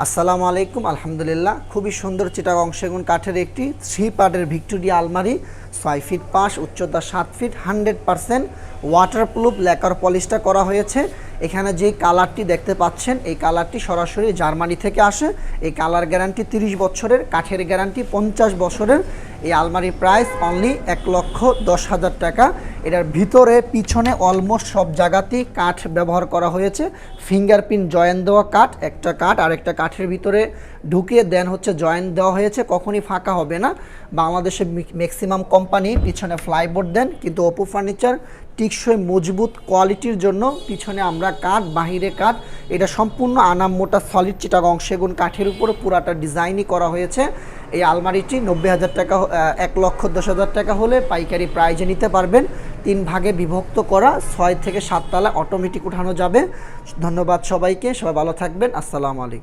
আসসালামু আলাইকুম। আলহামদুলিল্লাহ, খুবই সুন্দর চিটাগং সেগুন কাঠের একটি 3 পার্টের ভিক্টোরিয়া আলমারি, 6 ফিট পাশ, উচ্চতা 7 ফিট, 100% ওয়াটারপ্রুফ ল্যাকার পলিশটা করা হয়েছে। এখানে যে কালারটি দেখতে পাচ্ছেন এই কালারটি সরাসরি জার্মানি থেকে আসে। এই কালার গ্যারান্টি 30 বছরের, কাঠের গ্যারান্টি 50 বছরের। এই আলমারির প্রাইস অনলি 1,10,000 টাকা। এটার ভিতরে পিছনে অলমোস্ট সব জায়গাতেই কাঠ ব্যবহার করা হয়েছে। ফিঙ্গারপ্রিন্ট জয়েন দেওয়া কাঠ, একটা কাঠ আর একটা কাঠের ভিতরে ঢুকিয়ে দেন হচ্ছে জয়েন দেওয়া হয়েছে, কখনই ফাঁকা হবে না। বাংলাদেশে ম্যাক্সিমাম কোম্পানি পিছনে ফ্লাইবোর্ড দেন, কিন্তু অপু ফার্নিচার টিকসই মজবুত কোয়ালিটির জন্য পিছনে আমরা কাঠ, বাহিরে কাঠ। এটা সম্পূর্ণ আনাম মোটা সলিড চিটাগং সেগুন কাঠের উপরে পুরাটা ডিজাইনই করা হয়েছে। এই আলমারিটি 90,000 টাকা, 1,10,000 টাকা হলে পাইকারি প্রাইজে নিতে পারবেন। 3 ভাগে বিভক্ত করা, 6 থেকে 7 তলা অটোমেটিক উঠানো যাবে। ধন্যবাদ সবাইকে, সবাই ভালো থাকবেন। আসসালামু আলাইকুম।